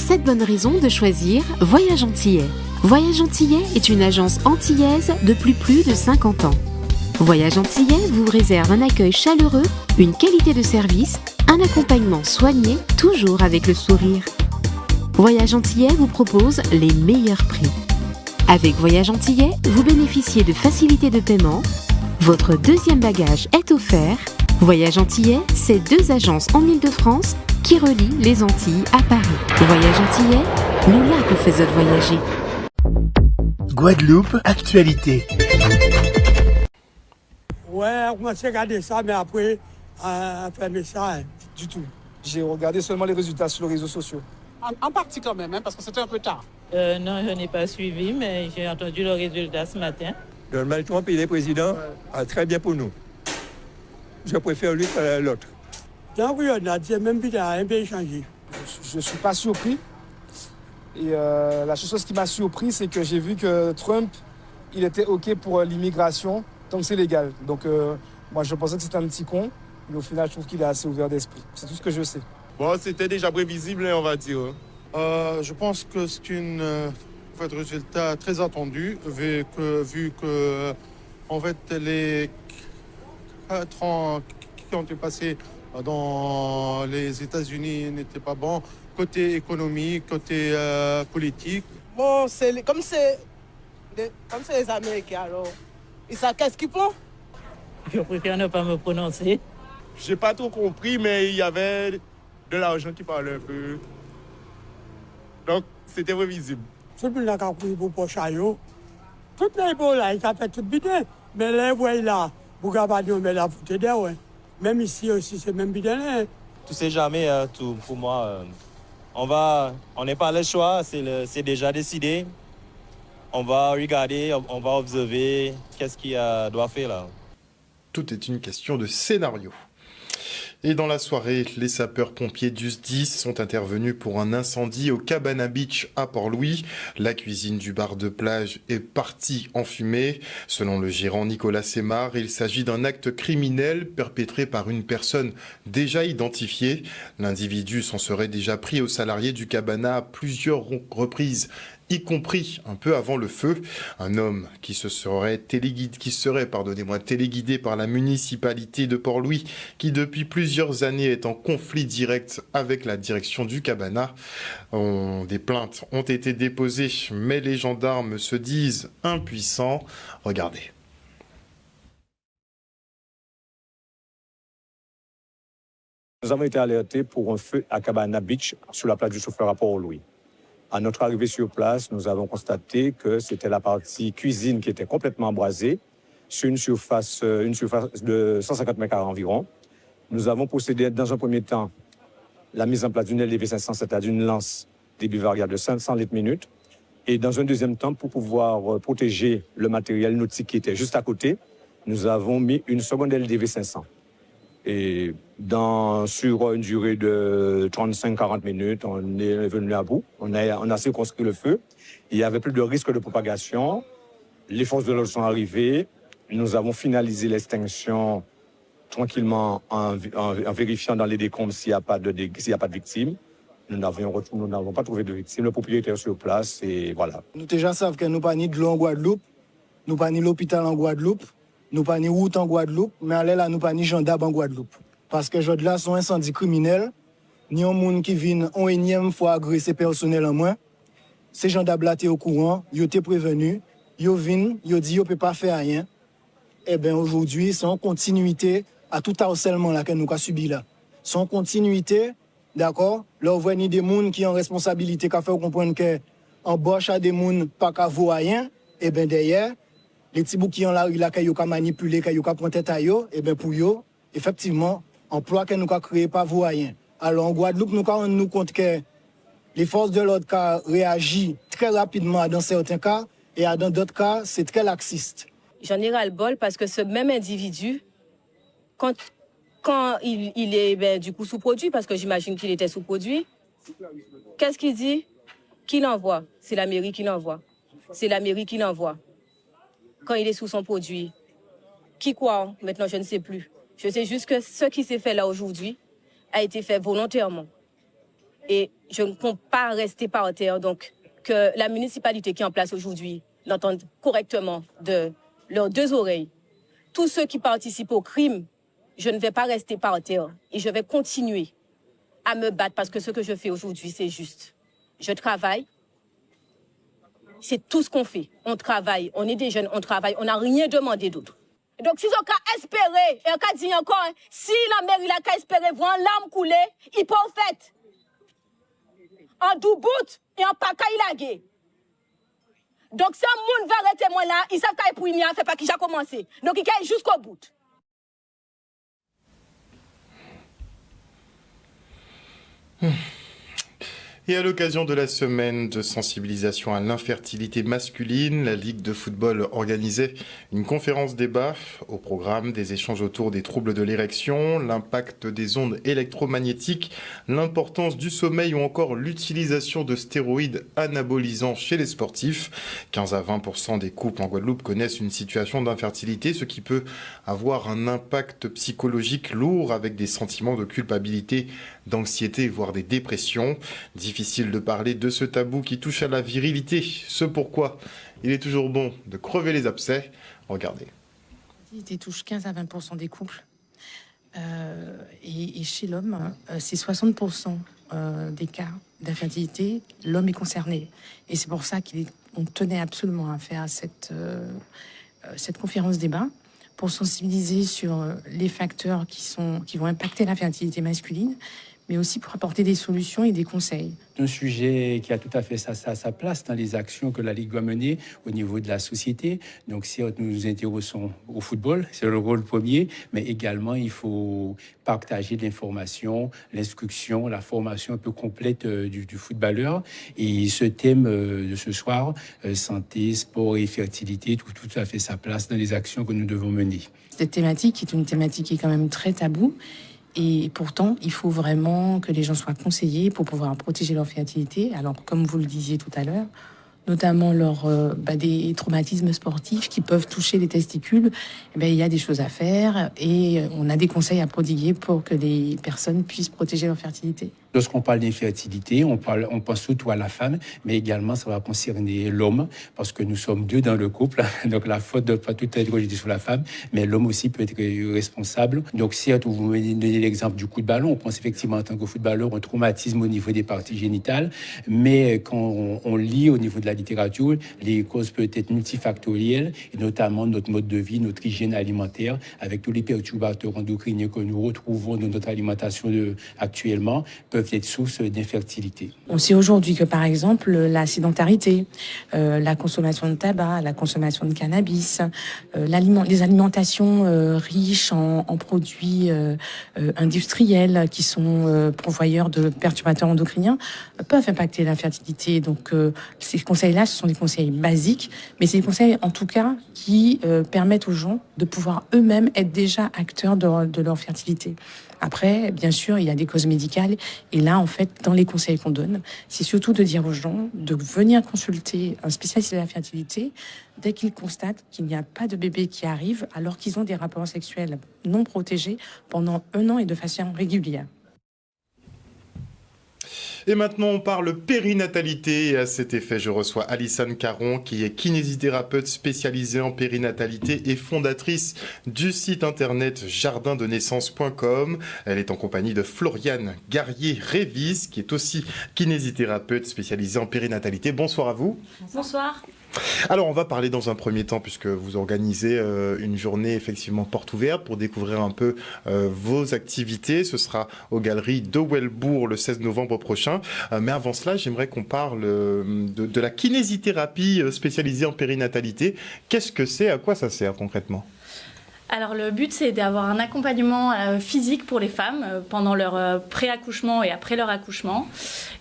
7 bonnes raisons de choisir Voyage Antillais. Voyage Antillais est une agence antillaise depuis plus de 50 ans. Voyage Antillais vous réserve un accueil chaleureux, une qualité de service, un accompagnement soigné, toujours avec le sourire. Voyage Antillais vous propose les meilleurs prix. Avec Voyage Antillais, vous bénéficiez de facilités de paiement. Votre deuxième bagage est offert. Voyage Antillais, c'est 2 agences en Île-de-France qui relient les Antilles à Paris. Voyage Antillais, nous là pour faire voyager. Guadeloupe, actualité. Ouais, on commence à regarder ça, mais après, fermer ça, du tout. J'ai regardé seulement les résultats sur les réseaux sociaux. En partie quand même, parce que c'était un peu tard. Non, je n'ai pas suivi, mais j'ai entendu le résultat ce matin. Donald Trump, il est président, très bien pour nous. Je préfère lui que l'autre. Donc oui, on a dit même qu'il a un peu changé. Je ne suis pas surpris. Et la chose qui m'a surpris, c'est que j'ai vu que Trump, il était OK pour l'immigration tant que c'est légal. Donc moi, je pensais que c'était un petit con, mais au final, je trouve qu'il est assez ouvert d'esprit. C'est tout ce que je sais. Bon, c'était déjà prévisible, on va dire. Je pense que c'est un résultat très attendu, vu que en fait, les 4 ans qui ont été passés dans les États-Unis n'étaient pas bons, côté économique, côté politique. Bon, comme c'est les Américains, alors, ils savent qu'est-ce qu'ils font? Je préfère ne pas me prononcer. J'ai pas trop compris, mais il y avait de l'argent qui parlait un peu. Donc, c'était prévisible. Tout le monde a compris pour Pochayo. Tout le monde là, il a fait tout bien. Mais les voix là, vous avez mais la foutée d'air, ouais. Même ici aussi, c'est même bien. Tu sais jamais, tout pour moi. On n'est pas le choix, c'est déjà décidé. On va regarder, on va observer qu'est-ce qu'il doit faire là. Tout est une question de scénario. Et dans la soirée, les sapeurs-pompiers du SDIS sont intervenus pour un incendie au Cabana Beach à Port-Louis. La cuisine du bar de plage est partie en fumée. Selon le gérant Nicolas Sémar, il s'agit d'un acte criminel perpétré par une personne déjà identifiée. L'individu s'en serait déjà pris aux salariés du Cabana à plusieurs reprises, y compris un peu avant le feu. Un homme qui serait téléguidé par la municipalité de Port-Louis, qui depuis plusieurs années est en conflit direct avec la direction du Cabana. Des plaintes ont été déposées, mais les gendarmes se disent impuissants. Regardez. Nous avons été alertés pour un feu à Cabana Beach sur la place du chauffeur à Port-Louis. À notre arrivée sur place, nous avons constaté que c'était la partie cuisine qui était complètement embrasée sur une surface de 150 mètres carrés environ. Nous avons procédé dans un premier temps la mise en place d'une LDV500, c'est-à-dire une lance débit variable de 500 litres minute. Et dans un deuxième temps, pour pouvoir protéger le matériel nautique qui était juste à côté, nous avons mis une seconde LDV500. Et sur une durée de 35-40 minutes, on est venu à bout. On a circonscrit le feu. Il n'y avait plus de risque de propagation. Les forces de l'ordre sont arrivées. Nous avons finalisé l'extinction tranquillement en vérifiant dans les décombres s'il n'y a pas de victimes. Nous n'avons pas trouvé de victimes. Le propriétaire sur place et voilà. Nous déjà savons que nous pas ni de l'eau en Guadeloupe, nous pas ni l'hôpital en Guadeloupe, nous pas ni route en Guadeloupe, mais allez là nous pas ni gendarme en Guadeloupe. Parce que jod là sont incendie criminel, ni un monde qui vient en énième fois agresser personnel en moins. Ces gendarmes là étaient au courant, ils étaient prévenus, ils viennent, ils dit ils peut pas faire rien. Eh bien aujourd'hui, c'est en continuité à tout harcèlement là que nous avons subi là. C'est en continuité, d'accord? Là on voit ni des gens qui ont responsabilité qui fait comprendre que embauche à des gens pas qu'à voir rien, eh bien derrière les petits bouts qui ont la rue là, qui ont manipulé, qui ont pris tête à eux, et bien pour eux, effectivement, emploi que nous avons créé pas rien. Alors en Guadeloupe, nous avons rendu compte que les forces de l'ordre réagissent très rapidement dans certains cas, et dans d'autres cas, c'est très laxiste. J'en ai ras-le-bol parce que ce même individu, quand il est du coup sous-produit, parce que j'imagine qu'il était sous-produit, qu'est-ce qu'il dit? Qui l'envoie? C'est la mairie qui l'envoie. C'est la mairie qui l'envoie. Quand il est sous son produit. Qui quoi? Maintenant, je ne sais plus. Je sais juste que ce qui s'est fait là aujourd'hui a été fait volontairement. Et je ne compte pas rester par terre. Donc, que la municipalité qui est en place aujourd'hui l'entende correctement de leurs deux oreilles. Tous ceux qui participent au crime, je ne vais pas rester par terre. Et je vais continuer à me battre parce que ce que je fais aujourd'hui, c'est juste. Je travaille. C'est tout ce qu'on fait. On travaille. On est des jeunes, on travaille. On n'a rien demandé d'autre. Donc, si on a espéré, et on a dit encore, si la mairie a espéré voir l'âme couler, il peut en fait. En doubout et en pacaïlagué. Donc, si un monde va arrêter moi là, ils savent qu'il pour il n'y a fait pas qui j'ai commencé. Donc, il gagne jusqu'au bout. Et à l'occasion de la semaine de sensibilisation à l'infertilité masculine, la Ligue de football organisait une conférence débat au programme des échanges autour des troubles de l'érection, l'impact des ondes électromagnétiques, l'importance du sommeil ou encore l'utilisation de stéroïdes anabolisants chez les sportifs. 15 à 20% des couples en Guadeloupe connaissent une situation d'infertilité, ce qui peut avoir un impact psychologique lourd avec des sentiments de culpabilité, d'anxiété, voire des dépressions. Difficile de parler de ce tabou qui touche à la virilité. Ce pourquoi il est toujours bon de crever les abcès. Regardez. Il touche 15 à 20% des couples. Et chez l'homme, c'est 60% des cas d'infertilité. L'homme est concerné. Et c'est pour ça qu'on tenait absolument à faire cette conférence débat pour sensibiliser sur les facteurs qui vont impacter la fertilité masculine, mais aussi pour apporter des solutions et des conseils. Un sujet qui a tout à fait sa place dans les actions que la Ligue doit mener au niveau de la société. Donc, si nous nous intéressons au football, c'est le rôle premier, mais également, il faut partager l'information, l'instruction, la formation un peu complète du footballeur. Et ce thème de ce soir, santé, sport et fertilité, tout à fait sa place dans les actions que nous devons mener. Cette thématique est une thématique qui est quand même très taboue. Et pourtant, il faut vraiment que les gens soient conseillés pour pouvoir protéger leur fertilité. Alors, comme vous le disiez tout à l'heure, notamment des traumatismes sportifs qui peuvent toucher les testicules, il y a des choses à faire et on a des conseils à prodiguer pour que les personnes puissent protéger leur fertilité. Lorsqu'on parle d'infertilité, on pense surtout à la femme, mais également ça va concerner l'homme, parce que nous sommes deux dans le couple. Donc la faute ne doit pas tout être rejetée sur la femme, mais l'homme aussi peut être responsable. Donc si vous me donnez l'exemple du coup de ballon, on pense effectivement en tant que footballeur un traumatisme au niveau des parties génitales, mais quand on lit au niveau de la littérature, les causes peuvent être multifactorielles, et notamment notre mode de vie, notre hygiène alimentaire, avec tous les perturbateurs endocriniens que nous retrouvons dans notre alimentation actuellement, peuvent être source d'infertilité. On sait aujourd'hui que, par exemple, la sédentarité, la consommation de tabac, la consommation de cannabis, les alimentations riches en produits industriels qui sont pourvoyeurs de perturbateurs endocriniens peuvent impacter la fertilité. Donc, ces conseils-là, ce sont des conseils basiques, mais c'est des conseils, en tout cas, qui permettent aux gens de pouvoir eux-mêmes être déjà acteurs de leur fertilité. Après, bien sûr, il y a des causes médicales. Et là, en fait, dans les conseils qu'on donne, c'est surtout de dire aux gens de venir consulter un spécialiste de la fertilité dès qu'ils constatent qu'il n'y a pas de bébé qui arrive alors qu'ils ont des rapports sexuels non protégés pendant 1 an et de façon régulière. Et maintenant, on parle périnatalité. Et à cet effet, je reçois Alison Caron, qui est kinésithérapeute spécialisée en périnatalité et fondatrice du site internet jardindenaissance.com. Elle est en compagnie de Floriane Garrier-Révis, qui est aussi kinésithérapeute spécialisée en périnatalité. Bonsoir à vous. Bonsoir. Alors, on va parler dans un premier temps, puisque vous organisez une journée effectivement porte ouverte pour découvrir un peu vos activités. Ce sera aux Galeries de Wellbourg le 16 novembre prochain. Mais avant cela, j'aimerais qu'on parle de la kinésithérapie spécialisée en périnatalité. Qu'est-ce que c'est? À quoi ça sert concrètement? Alors le but, c'est d'avoir un accompagnement physique pour les femmes pendant leur pré-accouchement et après leur accouchement.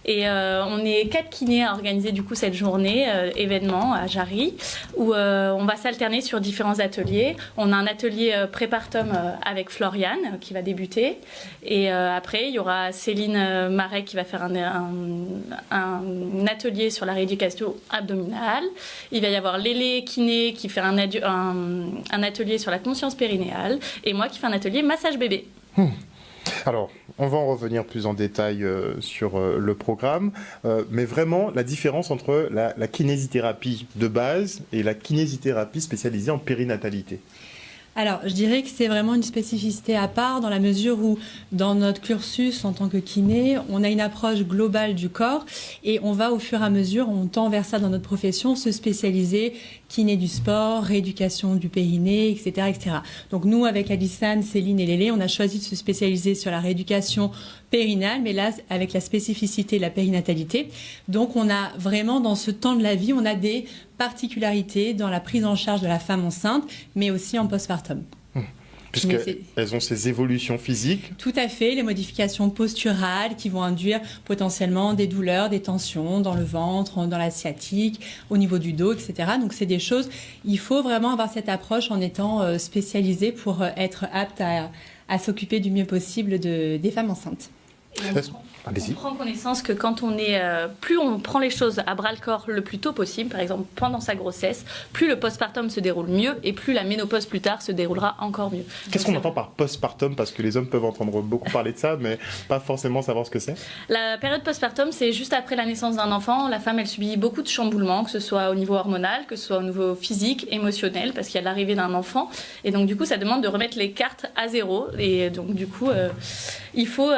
Et on est 4 kinés à organiser du coup cette journée événement à Jarry où on va s'alterner sur différents ateliers. On a un atelier prépartum avec Floriane qui va débuter. Et après, il y aura Céline Marais qui va faire un atelier sur la rééducation abdominale. Il va y avoir Lélé kiné qui fait un atelier sur la conscience périnéale et moi qui fais un atelier massage bébé. Alors, on va en revenir plus en détail sur le programme, mais vraiment la différence entre la kinésithérapie de base et la kinésithérapie spécialisée en périnatalité. Alors, je dirais que c'est vraiment une spécificité à part dans la mesure où, dans notre cursus en tant que kiné, on a une approche globale du corps et on va au fur et à mesure, on tend vers ça dans notre profession, se spécialiser kiné du sport, rééducation du périnée, etc., etc. Donc nous, avec Alissane, Céline et Lélé, on a choisi de se spécialiser sur la rééducation périnale, mais là, avec la spécificité de la périnatalité. Donc on a vraiment, dans ce temps de la vie, on a des particularités dans la prise en charge de la femme enceinte, mais aussi en postpartum. Puisqu'elles ont ces évolutions physiques. Tout à fait, les modifications posturales qui vont induire potentiellement des douleurs, des tensions dans le ventre, dans la sciatique, au niveau du dos, etc. Donc c'est des choses, il faut vraiment avoir cette approche en étant spécialisé pour être apte à s'occuper du mieux possible des femmes enceintes. On prend connaissance que quand on est, plus on prend les choses à bras le corps le plus tôt possible, par exemple pendant sa grossesse, plus le postpartum se déroule mieux et plus la ménopause plus tard se déroulera encore mieux. Qu'est-ce qu'on entend par postpartum? Parce que les hommes peuvent entendre beaucoup parler de ça, mais pas forcément savoir ce que c'est. La période postpartum, c'est juste après la naissance d'un enfant. La femme, elle subit beaucoup de chamboulements, que ce soit au niveau hormonal, que ce soit au niveau physique, émotionnel, parce qu'il y a l'arrivée d'un enfant. Et donc du coup, ça demande de remettre les cartes à zéro. Et donc du coup, il faut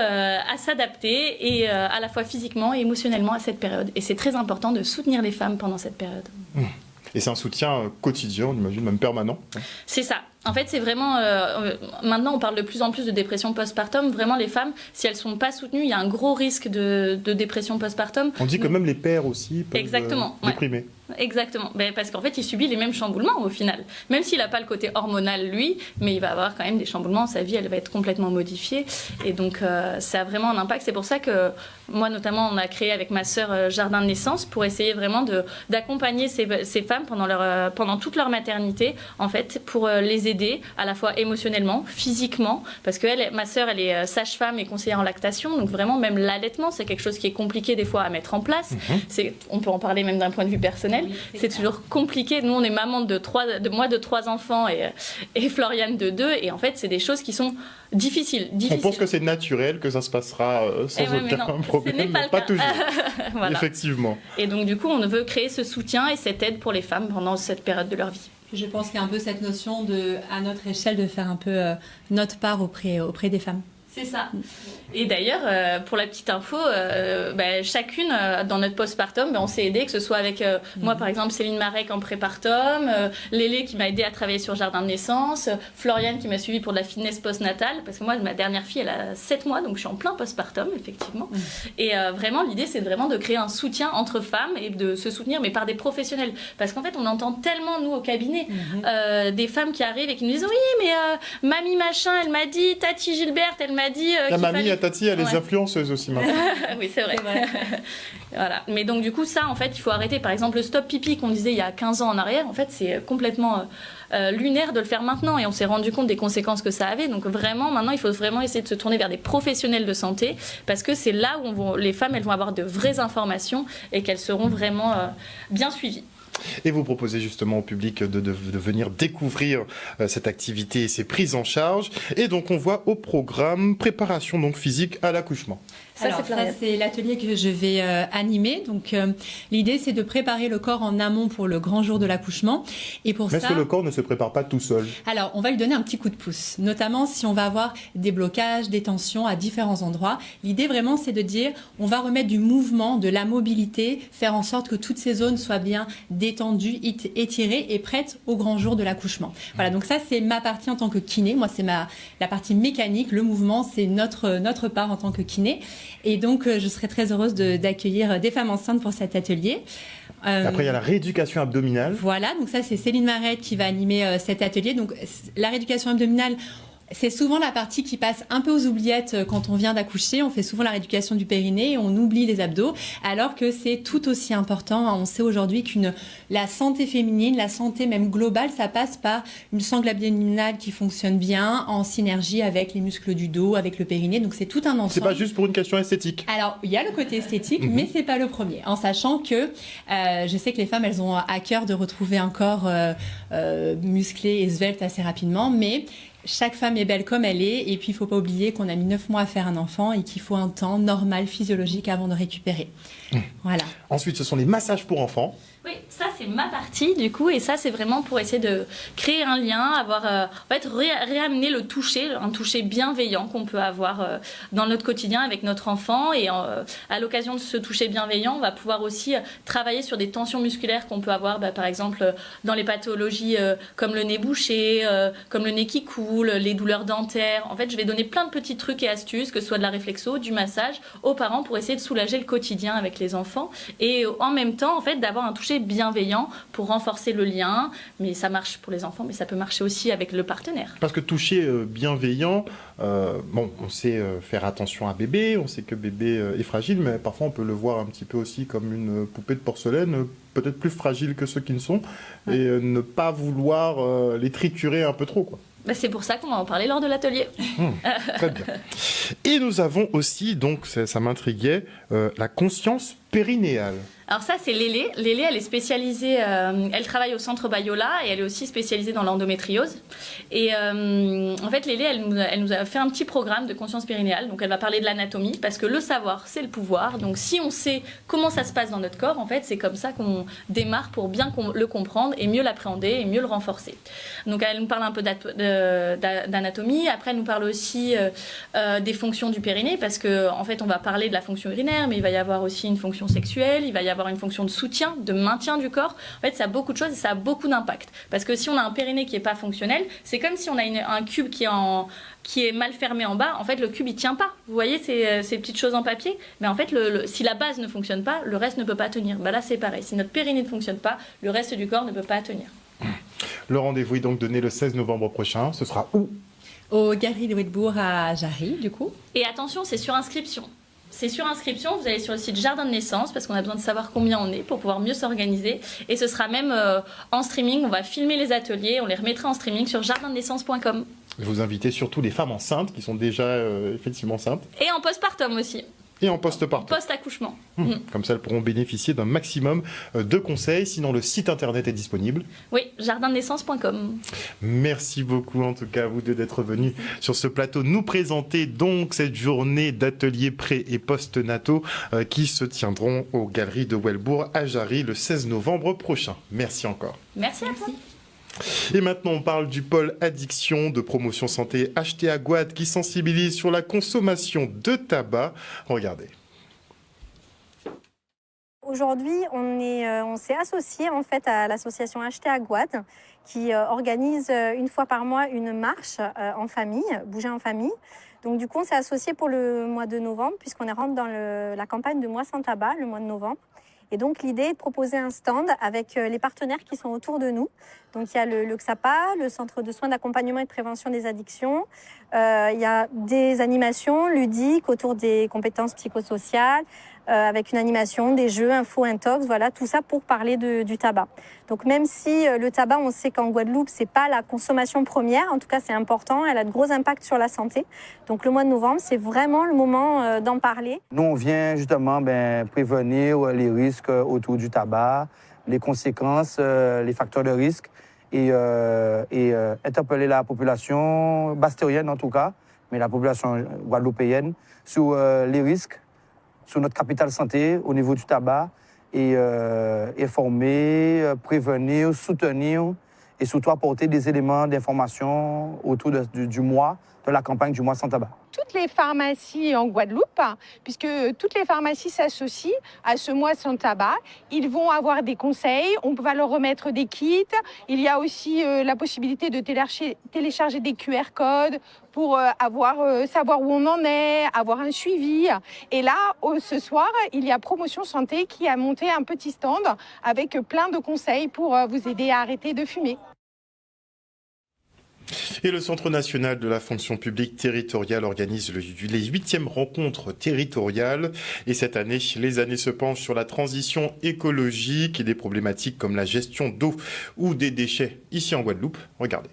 s'adapter et à la fois physiquement et émotionnellement à cette période. Et c'est très important de soutenir les femmes pendant cette période. Et c'est un soutien quotidien, on imagine, même permanent. C'est ça. En fait, c'est vraiment... maintenant, on parle de plus en plus de dépression postpartum. Vraiment, les femmes, si elles ne sont pas soutenues, il y a un gros risque de dépression postpartum. On dit que même les pères aussi peuvent déprimer. Exactement, parce qu'en fait, il subit les mêmes chamboulements au final. Même s'il n'a pas le côté hormonal, lui, mais il va avoir quand même des chamboulements. Sa vie, elle va être complètement modifiée. Et donc, ça a vraiment un impact. C'est pour ça que moi, notamment, on a créé avec ma sœur Jardin de naissance pour essayer vraiment d'accompagner ces femmes pendant toute leur maternité, en fait, pour les aider à la fois émotionnellement, physiquement, parce que ma sœur, elle est sage-femme et conseillère en lactation. Donc, vraiment, même l'allaitement, c'est quelque chose qui est compliqué des fois à mettre en place. On peut en parler même d'un point de vue personnel. C'est toujours compliqué. Nous, on est maman moi de 3 enfants et Floriane de 2. Et en fait, c'est des choses qui sont difficiles. On pense que c'est naturel, que ça se passera sans aucun problème, mais pas toujours. Voilà. Effectivement. Et donc, du coup, on veut créer ce soutien et cette aide pour les femmes pendant cette période de leur vie. Je pense qu'il y a un peu cette notion à notre échelle, de faire un peu notre part auprès des femmes. C'est ça. Et d'ailleurs, pour la petite info, chacune dans notre postpartum, on s'est aidé, que ce soit avec moi par exemple Céline Marek en prépartum, Lélé qui m'a aidé à travailler sur Jardin de naissance, Floriane qui m'a suivi pour de la fitness postnatale, parce que moi ma dernière fille elle a 7 mois, donc je suis en plein postpartum effectivement. Et vraiment l'idée c'est vraiment de créer un soutien entre femmes et de se soutenir, mais par des professionnels, parce qu'en fait on entend tellement nous au cabinet des femmes qui arrivent et qui nous disent oui mais mamie machin elle m'a dit, Tati Gilberte elle m'a dit la mamie à Tati, elle est influenceuse aussi maintenant. Oui, c'est vrai. Voilà. Mais donc du coup, ça, en fait, il faut arrêter. Par exemple, le stop pipi qu'on disait il y a 15 ans en arrière, en fait, c'est complètement lunaire de le faire maintenant. Et on s'est rendu compte des conséquences que ça avait. Donc vraiment, maintenant, il faut vraiment essayer de se tourner vers des professionnels de santé, parce que c'est là où les femmes, elles vont avoir de vraies informations et qu'elles seront vraiment bien suivies. Et vous proposez justement au public de venir découvrir cette activité et ses prises en charge. Et donc on voit au programme préparation donc physique à l'accouchement. Ça, c'est l'atelier que je vais animer. Donc, l'idée, c'est de préparer le corps en amont pour le grand jour de l'accouchement. Et pour Mais est-ce que le corps ne se prépare pas tout seul? Alors, on va lui donner un petit coup de pouce, notamment si on va avoir des blocages, des tensions à différents endroits. L'idée, vraiment, c'est de dire, on va remettre du mouvement, de la mobilité, faire en sorte que toutes ces zones soient bien détendues, étirées et prêtes au grand jour de l'accouchement. Voilà, donc ça, c'est ma partie en tant que kiné. Moi, c'est la partie mécanique. Le mouvement, c'est notre part en tant que kiné. Et donc, je serais très heureuse d'accueillir des femmes enceintes pour cet atelier. Après, il y a la rééducation abdominale. Voilà, donc ça, c'est Céline Marette qui va animer cet atelier. Donc, la rééducation abdominale, c'est souvent la partie qui passe un peu aux oubliettes quand on vient d'accoucher. On fait souvent la rééducation du périnée et on oublie les abdos, alors que c'est tout aussi important. On sait aujourd'hui la santé féminine, la santé même globale, ça passe par une sangle abdominale qui fonctionne bien, en synergie avec les muscles du dos, avec le périnée. Donc c'est tout un ensemble. C'est pas juste pour une question esthétique. Alors, il y a le côté esthétique, mais c'est pas le premier. En sachant que je sais que les femmes, elles ont à cœur de retrouver un corps musclé et svelte assez rapidement, mais chaque femme est belle comme elle est, et puis il ne faut pas oublier qu'on a mis 9 mois à faire un enfant et qu'il faut un temps normal, physiologique avant de récupérer. Voilà. Ensuite, ce sont les massages pour enfants. Oui, ça c'est ma partie du coup, et ça c'est vraiment pour essayer de créer un lien, avoir, réamener le toucher, un toucher bienveillant qu'on peut avoir dans notre quotidien avec notre enfant, et à l'occasion de ce toucher bienveillant, on va pouvoir aussi travailler sur des tensions musculaires qu'on peut avoir, par exemple dans les pathologies comme le nez bouché, comme le nez qui coule, les douleurs dentaires. En fait, je vais donner plein de petits trucs et astuces, que ce soit de la réflexo, du massage, aux parents pour essayer de soulager le quotidien avec les enfants, et en même temps en fait d'avoir un toucher bienveillant pour renforcer le lien. Mais ça marche pour les enfants, mais ça peut marcher aussi avec le partenaire. Parce que toucher bienveillant, on sait faire attention à bébé, on sait que bébé est fragile, mais parfois on peut le voir un petit peu aussi comme une poupée de porcelaine, peut-être plus fragile que ceux qui ne sont, et ne pas vouloir les triturer un peu trop, quoi. C'est pour ça qu'on va en parler lors de l'atelier. Très bien. Et nous avons aussi, donc ça m'intriguait, la conscience périnéale. Alors ça, c'est Lélé. Lélé, elle est spécialisée, elle travaille au centre Bayola, et elle est aussi spécialisée dans l'endométriose. Et en fait, Lélé, elle nous a fait un petit programme de conscience périnéale. Donc elle va parler de l'anatomie, parce que le savoir, c'est le pouvoir. Donc si on sait comment ça se passe dans notre corps, en fait, c'est comme ça qu'on démarre pour bien le comprendre et mieux l'appréhender et mieux le renforcer. Donc elle nous parle un peu d'anatomie. Après, elle nous parle aussi des fonctions du périnée, parce que en fait, on va parler de la fonction urinaire, mais il va y avoir aussi une fonction sexuelle, il va y avoir une fonction de soutien, de maintien du corps. En fait, ça a beaucoup de choses et ça a beaucoup d'impact. Parce que si on a un périnée qui n'est pas fonctionnel, c'est comme si on a un cube qui est mal fermé en bas. En fait, le cube, il ne tient pas. Vous voyez ces petites choses en papier? Mais en fait, si la base ne fonctionne pas, le reste ne peut pas tenir. Là, c'est pareil. Si notre périnée ne fonctionne pas, le reste du corps ne peut pas tenir. Le rendez-vous est donc donné le 16 novembre prochain. Ce sera où? Aux Galeries de Wedbourg à Jarry, du coup. Et attention, c'est sur inscription. C'est sur inscription, vous allez sur le site Jardin de Naissance, parce qu'on a besoin de savoir combien on est pour pouvoir mieux s'organiser. Et ce sera même en streaming, on va filmer les ateliers, on les remettra en streaming sur jardindenaissance.com. Vous invitez surtout les femmes enceintes, qui sont déjà effectivement enceintes. Et en postpartum aussi. Et en postpartum. Post-accouchement. Comme ça, elles pourront bénéficier d'un maximum de conseils. Sinon, le site internet est disponible. Oui, jardindenaissance.com. Merci beaucoup, en tout cas, à vous deux d'être venus sur ce plateau nous présenter donc cette journée d'ateliers pré- et post-nataux qui se tiendront aux Galeries de Welbourg à Jarry le 16 novembre prochain. Merci encore. Merci à vous. Et maintenant, on parle du pôle addiction de promotion santé Acheter à Gouade qui sensibilise sur la consommation de tabac. Regardez. Aujourd'hui, on s'est associé en fait à l'association Acheter à Gouade qui organise une fois par mois une marche en famille, bouger en famille. Donc du coup, on s'est associé pour le mois de novembre puisqu'on est rentré dans la campagne de Mois sans tabac le mois de novembre. Et donc, l'idée est de proposer un stand avec les partenaires qui sont autour de nous. Donc, il y a le XAPA, le Centre de soins d'accompagnement et de prévention des addictions. Il y a des animations ludiques autour des compétences psychosociales, avec une animation, des jeux, info, intox, voilà, tout ça pour parler du tabac. Donc, même si le tabac, on sait qu'en Guadeloupe, c'est pas la consommation première, en tout cas, c'est important, elle a de gros impacts sur la santé. Donc, le mois de novembre, c'est vraiment le moment d'en parler. Nous, on vient justement prévenir les risques autour du tabac, les conséquences, les facteurs de risque et interpeller la population bastérienne en tout cas, mais la population guadeloupéenne sur les risques, sur notre capital santé au niveau du tabac et informer, prévenir, soutenir et surtout apporter des éléments d'information autour du mois, de la campagne du mois sans tabac. Toutes les pharmacies en Guadeloupe, puisque toutes les pharmacies s'associent à ce mois sans tabac, ils vont avoir des conseils, on va leur remettre des kits. Il y a aussi la possibilité de télécharger des QR codes pour savoir où on en est, avoir un suivi. Et là, ce soir, il y a Promotion Santé qui a monté un petit stand avec plein de conseils pour vous aider à arrêter de fumer. Et le Centre national de la fonction publique territoriale organise les 8e rencontres territoriales. Et cette année, les années se penchent sur la transition écologique et des problématiques comme la gestion d'eau ou des déchets ici en Guadeloupe. Regardez.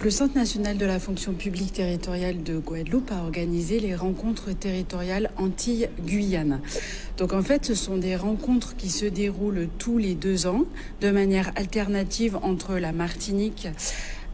Le Centre national de la fonction publique territoriale de Guadeloupe a organisé les rencontres territoriales Antilles-Guyane. Donc en fait, ce sont des rencontres qui se déroulent tous les 2 ans de manière alternative entre la Martinique,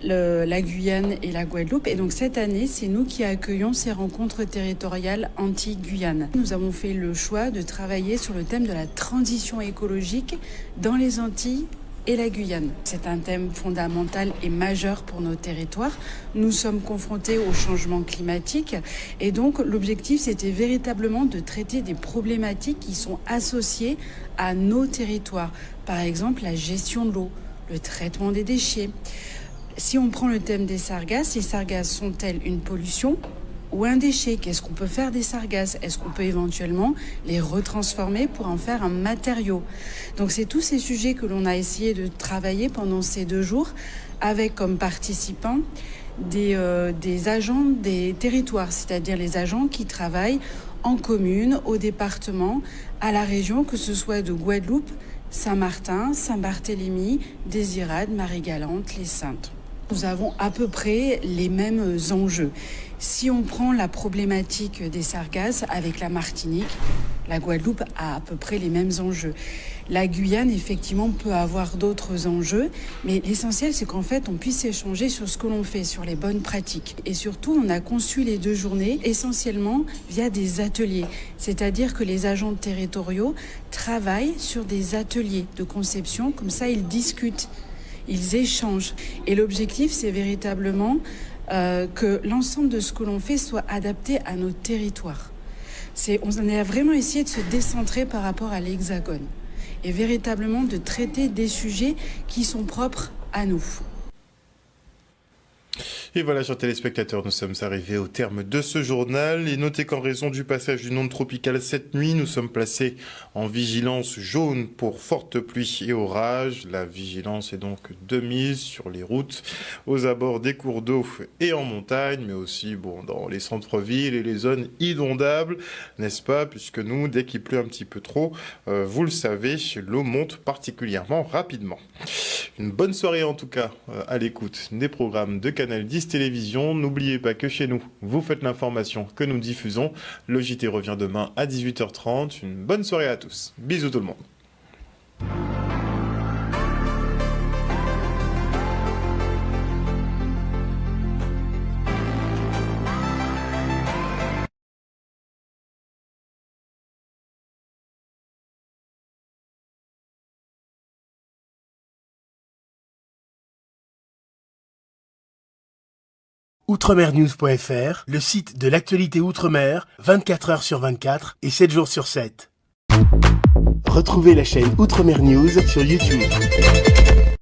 la Guyane et la Guadeloupe. Et donc cette année, c'est nous qui accueillons ces rencontres territoriales Antilles-Guyane. Nous avons fait le choix de travailler sur le thème de la transition écologique dans les Antilles et la Guyane. C'est un thème fondamental et majeur pour nos territoires. Nous sommes confrontés au changement climatique et donc l'objectif c'était véritablement de traiter des problématiques qui sont associées à nos territoires. Par exemple, la gestion de l'eau, le traitement des déchets. Si on prend le thème des sargasses, les sargasses sont-elles une pollution ou un déchet? Qu'est-ce qu'on peut faire des sargasses? Est-ce qu'on peut éventuellement les retransformer pour en faire un matériau? Donc c'est tous ces sujets que l'on a essayé de travailler pendant ces 2 jours avec comme participants des agents des territoires, c'est-à-dire les agents qui travaillent en commune, au département, à la région, que ce soit de Guadeloupe, Saint-Martin, Saint-Barthélemy, Désirade, Marie-Galante, les Saintes. Nous avons à peu près les mêmes enjeux. Si on prend la problématique des sargasses avec la Martinique, la Guadeloupe a à peu près les mêmes enjeux. La Guyane, effectivement, peut avoir d'autres enjeux, mais l'essentiel, c'est qu'en fait, on puisse échanger sur ce que l'on fait, sur les bonnes pratiques. Et surtout, on a conçu les 2 journées essentiellement via des ateliers. C'est-à-dire que les agents territoriaux travaillent sur des ateliers de conception, comme ça, ils discutent. Ils échangent. Et l'objectif, c'est véritablement que l'ensemble de ce que l'on fait soit adapté à nos territoires. On a vraiment essayé de se décentrer par rapport à l'Hexagone et véritablement de traiter des sujets qui sont propres à nous. Et voilà, chers téléspectateurs, nous sommes arrivés au terme de ce journal. Et notez qu'en raison du passage d'une onde tropicale cette nuit, nous sommes placés en vigilance jaune pour fortes pluies et orages. La vigilance est donc de mise sur les routes, aux abords des cours d'eau et en montagne, mais aussi dans les centres-villes et les zones inondables, n'est-ce pas? Puisque nous, dès qu'il pleut un petit peu trop, vous le savez, l'eau monte particulièrement rapidement. Une bonne soirée en tout cas à l'écoute des programmes de Canal 10 Télévision. N'oubliez pas que chez nous, vous faites l'information que nous diffusons. Le JT revient demain à 18h30. Une bonne soirée à tous. Bisous tout le monde. Outremernews.fr, le site de l'actualité Outre-mer, 24 heures sur 24 et 7 jours sur 7. Retrouvez la chaîne Outremer News sur YouTube.